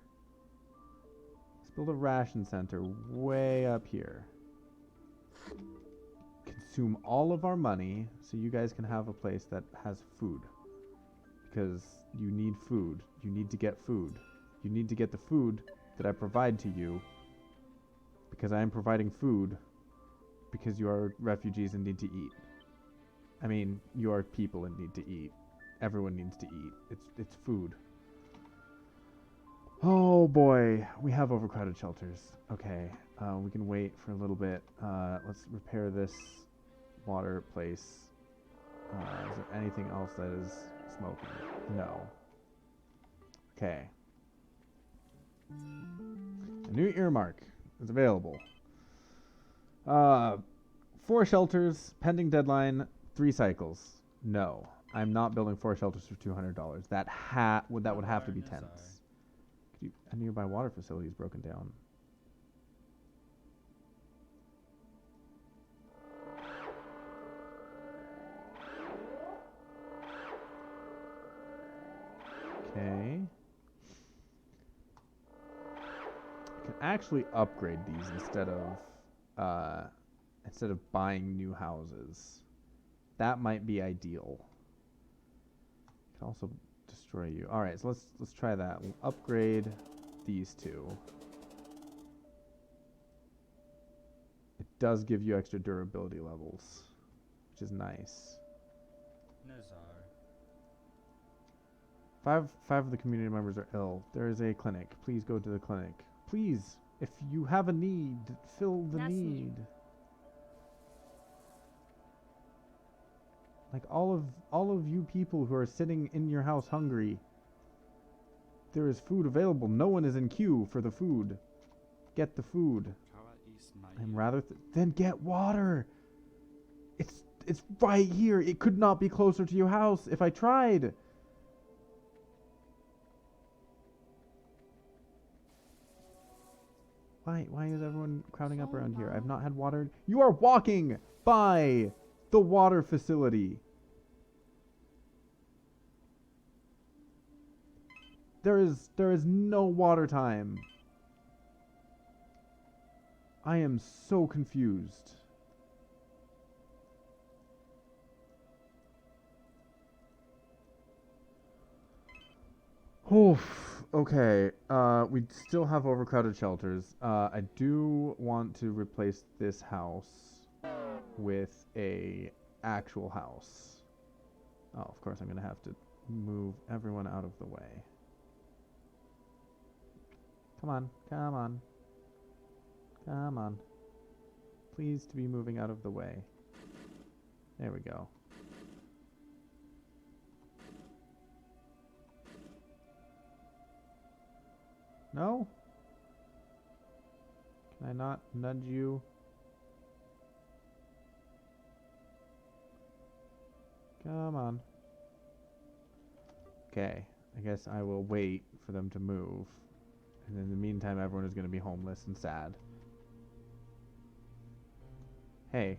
Let's build a ration center way up here. Consume all of our money so you guys can have a place that has food. Because you need food. You need to get food. You need to get the food that I provide to you. Because I am providing food. Because you are refugees and need to eat. I mean, you are people and need to eat. Everyone needs to eat. It's food. Oh boy, we have overcrowded shelters. Okay, we can wait for a little bit. Let's repair this water place. Is there anything else that is smoking? No. Okay. A new earmark is available. 4 shelters, pending deadline, 3 cycles. No, I'm not building 4 shelters for $200. That would have to be tents. A nearby water facility is broken down. Okay. I can actually upgrade these instead of buying new houses. That might be ideal. I can also destroy you. All right, so let's try that. We'll upgrade these 2. It does give you extra durability levels, which is nice. Nazar. 5 of the community members are ill. There is a clinic. Please go to the clinic. Please, if you have a need, fill the need. Like all of you people who are sitting in your house hungry, there is food available. No one is in queue for the food. Get the food. I'm rather then get water. It's right here. It could not be closer to your house if I tried. Why is everyone crowding up around here? I've not had water. You are walking by the water facility. There is no water time. I am so confused. Oof. Okay. We still have overcrowded shelters. I do want to replace this house with a actual house. Oh, of course I'm gonna have to move everyone out of the way. Come on, come on. Come on. Please to be moving out of the way. There we go. No? Can I not nudge you? Come on. Okay, I guess I will wait for them to move. And in the meantime, everyone is going to be homeless and sad. Hey.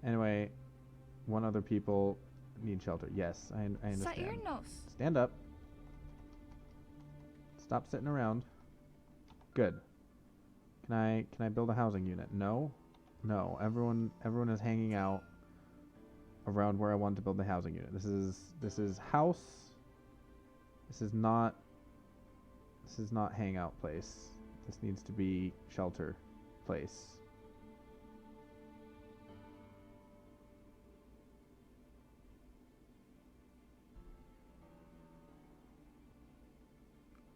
Anyway, 1 other people need shelter. Yes, I understand. Stand up. Stop sitting around. Good. Can I build a housing unit? No? No. Everyone is hanging out around where I want to build the housing unit. This is house. This is not hangout place. This needs to be shelter place.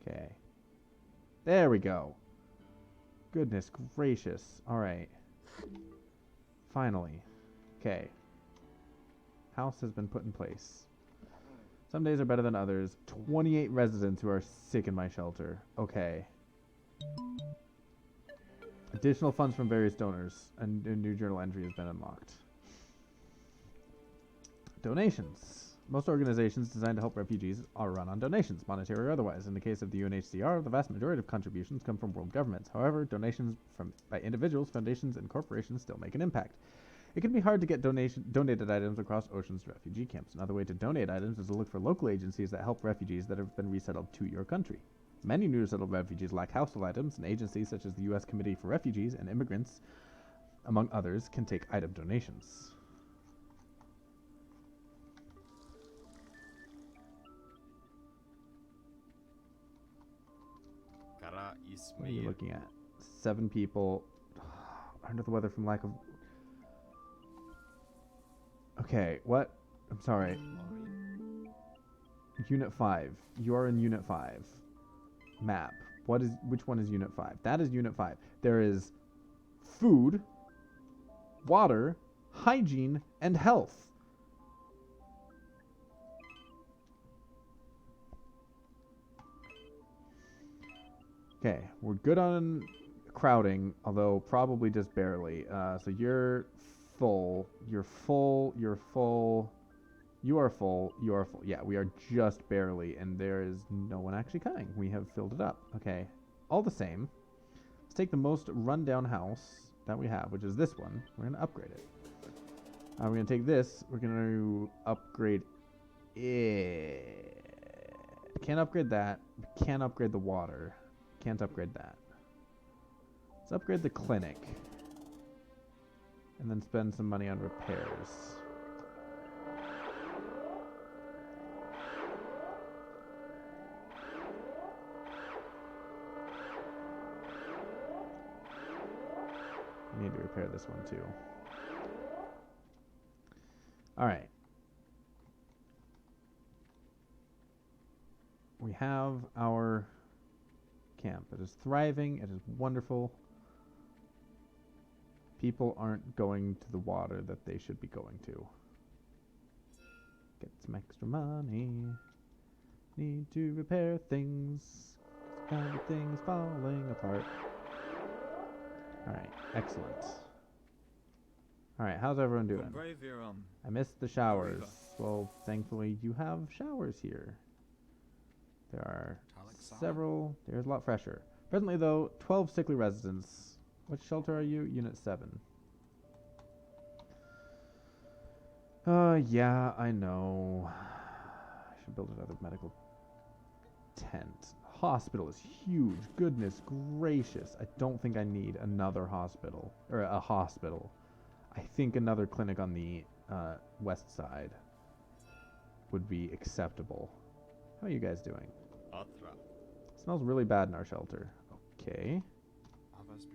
Okay. There we go. Goodness gracious. Alright. Finally. Okay. House has been put in place. Some days are better than others. 28 residents who are sick in my shelter. Okay. Additional funds from various donors. And a new journal entry has been unlocked. Donations. Most organizations designed to help refugees are run on donations, monetary or otherwise. In the case of the UNHCR, the vast majority of contributions come from world governments. However, donations by individuals, foundations, and corporations still make an impact. It can be hard to get donated items across oceans to refugee camps. Another way to donate items is to look for local agencies that help refugees that have been resettled to your country. Many newly settled refugees lack household items, and agencies such as the U.S. Committee for Refugees and Immigrants, among others, can take item donations. What are you looking at? 7 people under the weather from lack of... Okay, what? I'm sorry. Unit 5. You are in Unit 5. Map. Which one is Unit 5? That is Unit 5. There is food, water, hygiene, and health. Okay, we're good on crowding, although probably just barely. So you're full, you're full, you're full, you are full, you are full. Yeah, we are just barely, and there is no one actually coming. We have filled it up. Okay, all the same, let's take the most rundown house that we have, which is this one. We're going to upgrade it. We're going to take this. We're going to upgrade it. Can't upgrade that. We can't upgrade the water. Can't upgrade that. Let's upgrade the clinic. And then spend some money on repairs. We need to repair this one too. Alright. We have our camp. It is thriving. It is wonderful. People aren't going to the water that they should be going to. Get some extra money. Need to repair things. Everything is falling apart. Alright, excellent. Alright, how's everyone doing? I missed the showers. Well, thankfully you have showers here. There are several. There's a lot fresher. Presently, though, 12 sickly residents. Which shelter are you? Unit 7. Yeah, I know. I should build another medical tent. Hospital is huge. Goodness gracious. I don't think I need another hospital. Or a hospital. I think another clinic on the west side would be acceptable. How are you guys doing? Smells really bad in our shelter. Okay.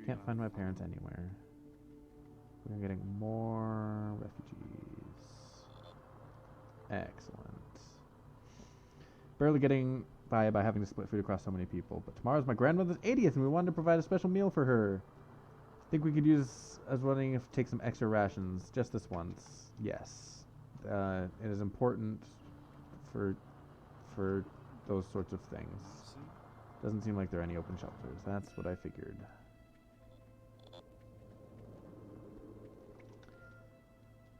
Can't find my parents anywhere. We're getting more refugees. Excellent. Barely getting by having to split food across so many people. But tomorrow's my grandmother's 80th and we wanted to provide a special meal for her. I think we could use... I was wondering if take some extra rations. Just this once. Yes. It is important for those sorts of things. Doesn't seem like there are any open shelters. That's what I figured.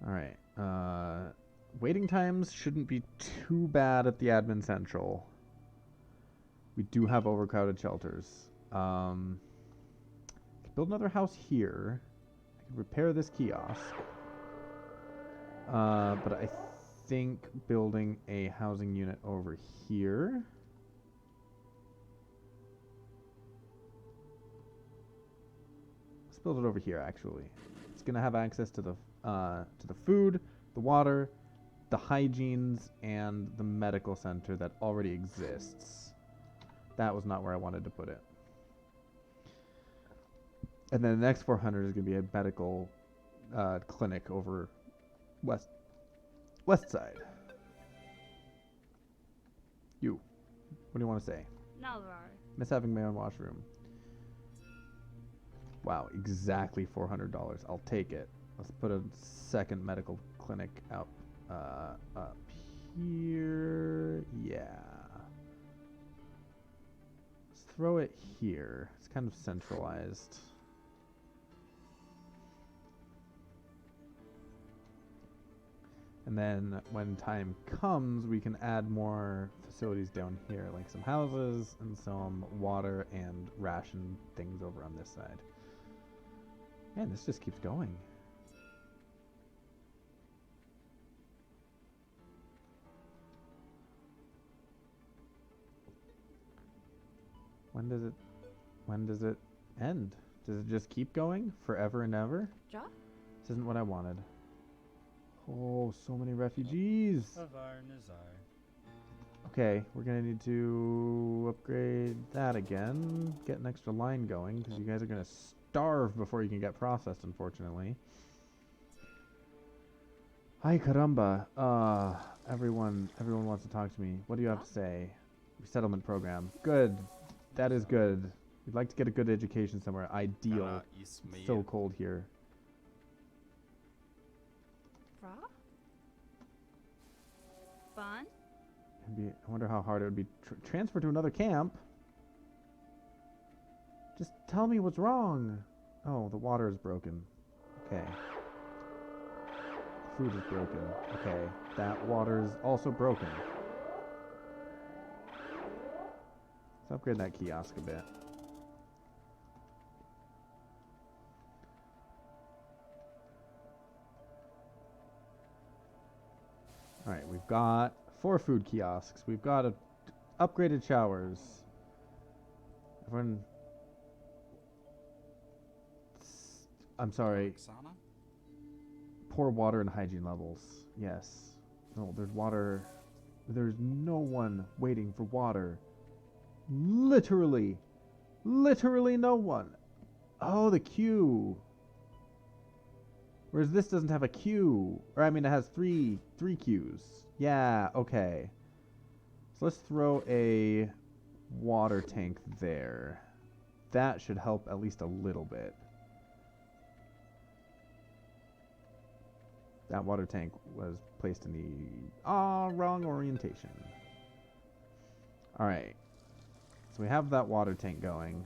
Alright. Waiting times shouldn't be too bad at the admin central. We do have overcrowded shelters. I could build another house here. I could repair this kiosk. But I think building a housing unit over here. Let's build it over here, actually. It's gonna have access to the food, the water, the hygienes, and the medical center that already exists. That was not where I wanted to put it. And then the next 400 is gonna be a medical clinic over west side. You, what do you want to say? Nalvar. Miss having my own washroom. Wow, exactly $400. I'll take it. Let's put a second medical clinic up here. throw it here. It's kind of centralized. And then when time comes, we can add more facilities down here, like some houses and some water and ration things over on this side. Man, this just keeps going. When does it end? Does it just keep going forever and ever? Ja? This isn't what I wanted. Oh, so many refugees. Avar Nazar. Okay, we're gonna need to upgrade that again. Get an extra line going, because you guys are gonna starve before you can get processed, unfortunately. Hi, caramba. Everyone wants to talk to me. What do you have to say? Resettlement program. Good. That is good. We'd like to get a good education somewhere. Ideal. It's so cold here. Ra? Fun? I wonder how hard it would be. Transfer to another camp? Just tell me what's wrong. Oh, the water is broken. Okay. Food is broken. Okay. That water is also broken. Let's upgrade that kiosk a bit. Alright, we've got 4 food kiosks. We've got upgraded showers. Everyone... I'm sorry. Poor water and hygiene levels. Yes. No, there's water. There's no one waiting for water. Literally no one. Oh, the queue. Whereas this doesn't have a queue. Or I mean, it has three queues. Yeah, okay. So let's throw a water tank there. That should help at least a little bit. That water tank was placed in the wrong orientation. Alright. So we have that water tank going.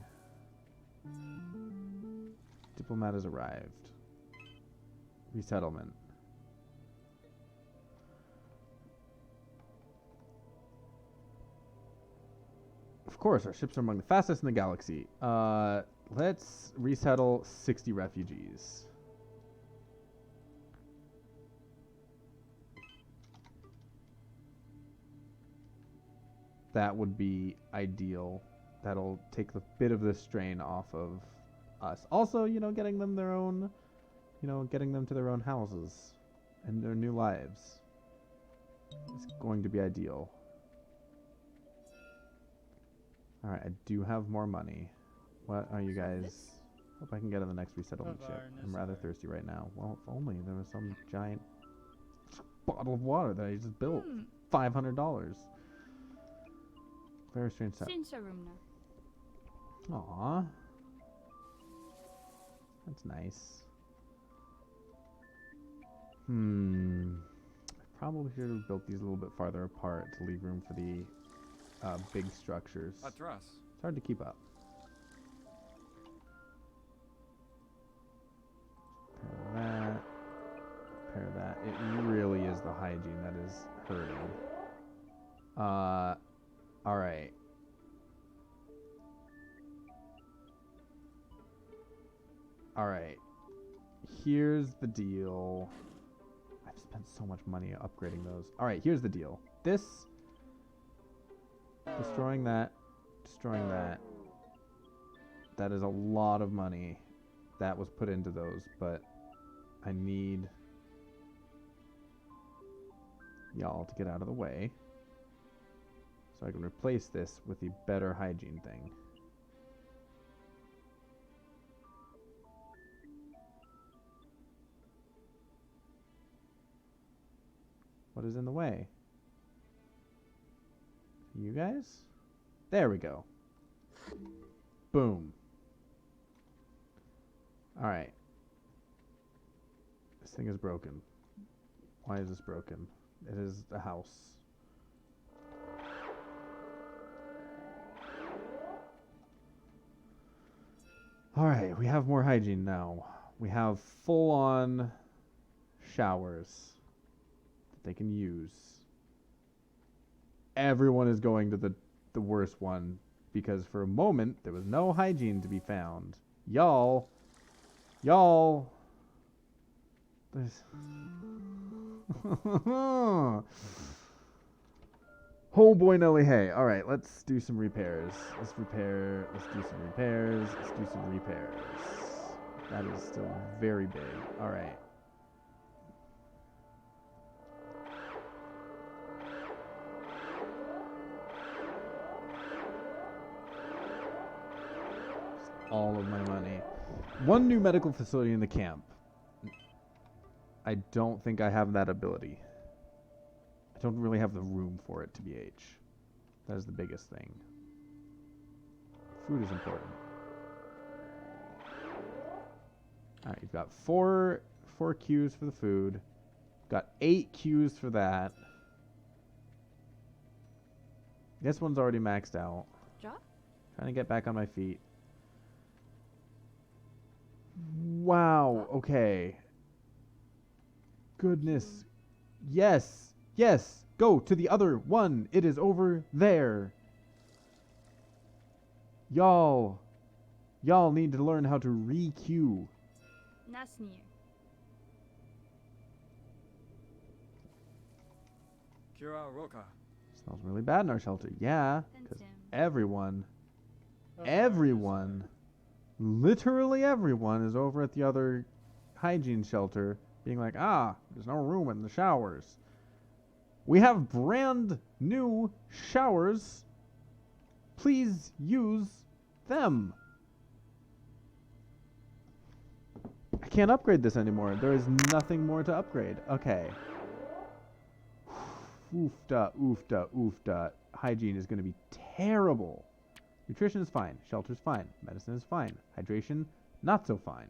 Diplomat has arrived. Resettlement. Of course, our ships are among the fastest in the galaxy. Let's resettle 60 refugees. That would be ideal. That'll take a bit of the strain off of us. Also, getting them their own, getting them to their own houses and their new lives is going to be ideal. Alright, I do have more money. What are you guys? Hope I can get on the next resettlement ship. I'm rather thirsty right now. Well, if only there was some giant bottle of water that I just built. $500. Very strange set. Aww. That's nice. I probably should have built these a little bit farther apart to leave room for the big structures. It's hard to keep up. Repair that. It really is the hygiene that is hurting. Alright. Alright. Here's the deal. I've spent so much money upgrading those. Alright, here's the deal. This... Destroying that. Destroying that. That is a lot of money that was put into those, but I need y'all to get out of the way so I can replace this with the better hygiene thing. What is in the way? You guys? There we go. Boom. Alright. This thing is broken. Why is this broken? It is a house. Alright, we have more hygiene now. We have full-on showers that they can use. Everyone is going to the worst one because for a moment there was no hygiene to be found. Y'all. There's oh boy, Nelly, hey. Alright, let's do some repairs. Let's do some repairs. That is still very big. Alright. All of my money. One new medical facility in the camp. I don't think I have that ability. I don't really have the room for it, to be H. That is the biggest thing. Food is important. Alright, you've got four queues for the food. Got 8 queues for that. This one's already maxed out. Drop? Trying to get back on my feet. Wow, okay. Goodness. Yes, go to the other one. It is over there. Y'all need to learn how to re-queue. Nasnir. Kira Roka. Smells really bad in our shelter. Yeah, because everyone, literally everyone is over at the other hygiene shelter being like, there's no room in the showers. We have brand new showers. Please use them. I can't upgrade this anymore. There is nothing more to upgrade. Okay. Oofda. Hygiene is going to be terrible. Nutrition is fine. Shelter's fine. Medicine is fine. Hydration, not so fine.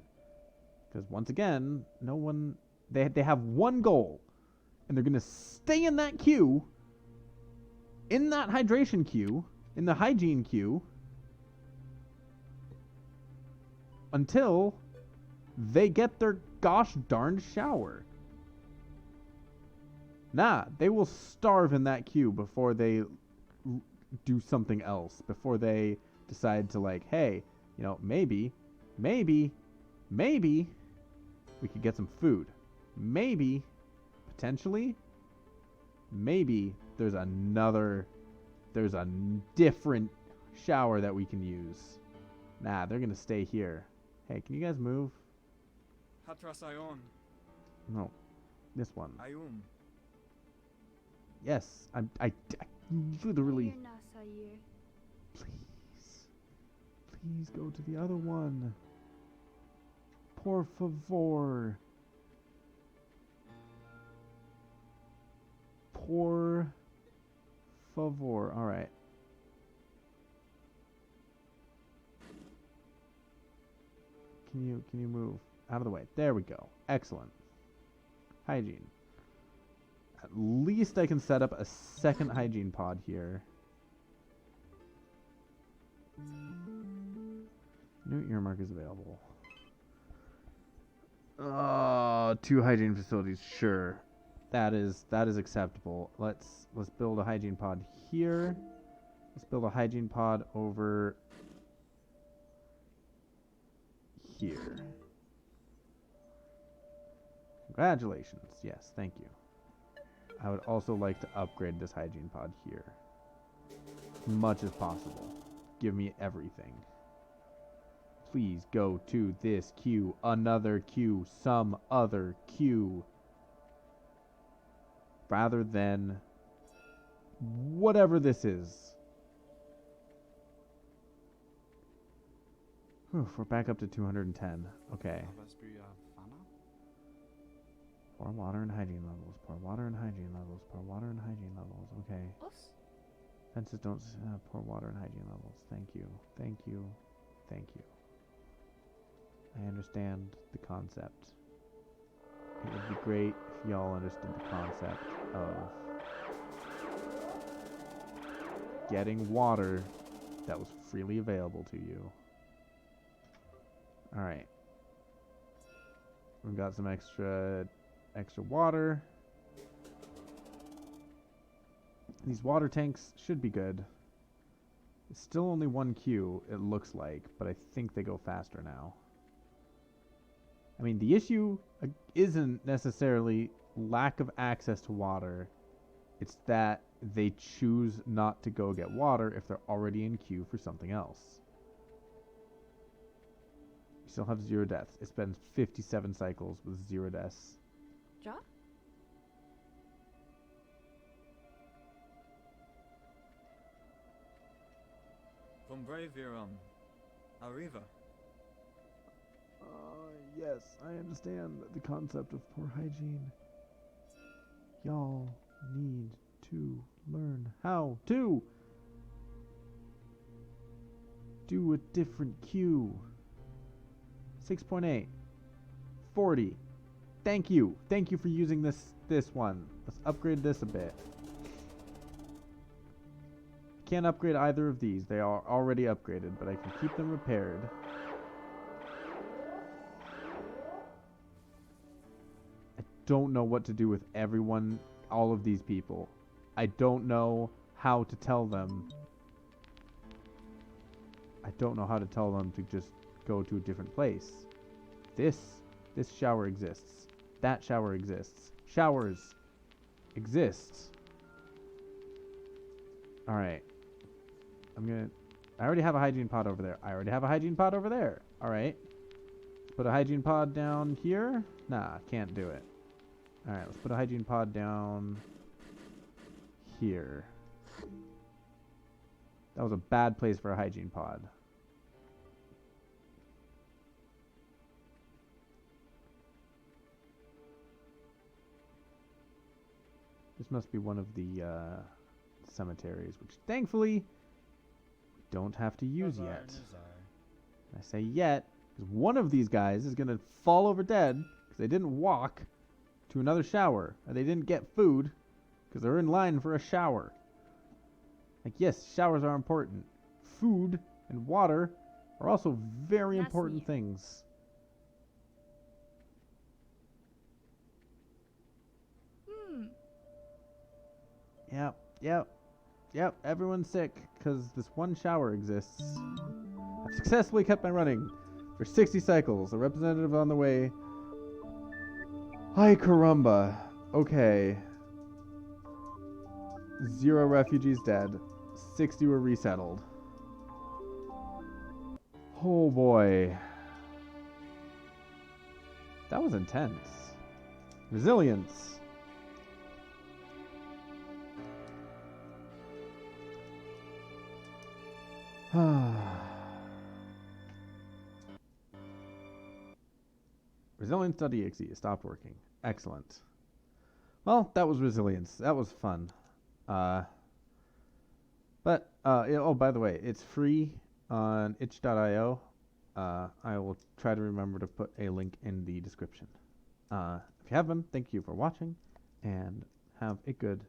Because once again, no one... They have one goal. And they're going to stay in that queue. In that hydration queue. In the hygiene queue. Until they get their gosh darned shower. Nah, they will starve in that queue before they do something else. Before they decide to like, hey, you know, maybe we could get some food. Maybe, potentially, maybe there's a different shower that we can use. Nah, they're gonna stay here. Hey, can you guys move? Hatrasayon. No, this one. Ayum. Yes, I literally. Nasir. Please go to the other one. Por favor. Por favor. All right. Can you move out of the way? There we go. Excellent. Hygiene. At least I can set up a second hygiene pod here. New earmark is available. 2 hygiene facilities, sure. That is acceptable. Let's build a hygiene pod here. Let's build a hygiene pod over here. Congratulations. Yes, thank you. I would also like to upgrade this hygiene pod here. As much as possible. Give me everything. Please go to this queue, another queue, some other queue. Rather than whatever this is. Whew, we're back up to 210. Okay. Pour water and hygiene levels. Pour water and hygiene levels. Pour water and hygiene levels. Okay. Fences don't pour water and hygiene levels. Thank you. Thank you. Thank you. I understand the concept. It would be great if y'all understood the concept of getting water that was freely available to you. All right. We've got some extra water. These water tanks should be good. It's still only one queue, it looks like, but I think they go faster now. I mean, the issue isn't necessarily lack of access to water. It's that they choose not to go get water if they're already in queue for something else. You still have 0 deaths. It's been 57 cycles with 0 deaths. Ja? From Bravir, Arriva. Yes, I understand the concept of poor hygiene. Y'all need to learn how to do a different queue. 6.8. 40. Thank you. Thank you for using this one. Let's upgrade this a bit. Can't upgrade either of these. They are already upgraded, but I can keep them repaired. I don't know what to do with everyone, all of these people. I don't know how to tell them. I don't know how to tell them to just go to a different place. This shower exists. That shower exists. Showers exist. Alright. I already have a hygiene pod over there. I already have a hygiene pod over there. Alright. Let's put a hygiene pod down here. Nah, can't do it. Alright, let's put a hygiene pod down here. That was a bad place for a hygiene pod. This must be one of the cemeteries, which thankfully we don't have to use yet. I say yet, because one of these guys is going to fall over dead because they didn't walk to another shower, or they didn't get food because they're in line for a shower. Like, yes, showers are important. Food and water are also very important things. Yep, everyone's sick because this one shower exists. I've successfully kept my running for 60 cycles. A representative on the way. Hi, caramba. Okay. 0 refugees dead. 60 were resettled. Oh boy. That was intense. Resilience. Resilience.exe stopped working. Excellent. Well, that was resilience. That was fun. Oh, by the way, it's free on itch.io. I will try to remember to put a link in the description. If you have them, thank you for watching, and have a good